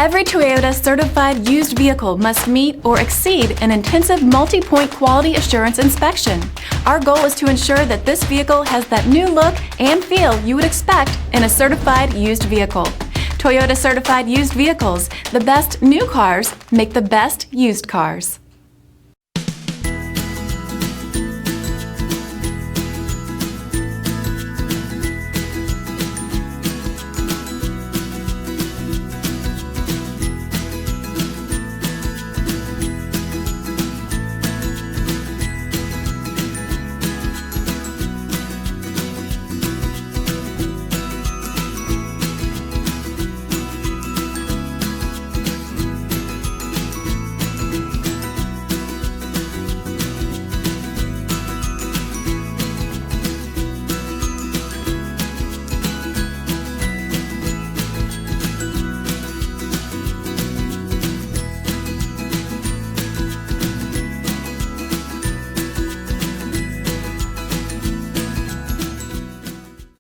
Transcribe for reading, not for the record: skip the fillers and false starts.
Every Toyota certified used vehicle must meet or exceed an intensive multi-point quality assurance inspection. Our goal is to ensure that this vehicle has that new look and feel you would expect in a certified used vehicle. Toyota certified used vehicles, the best new cars make the best used cars.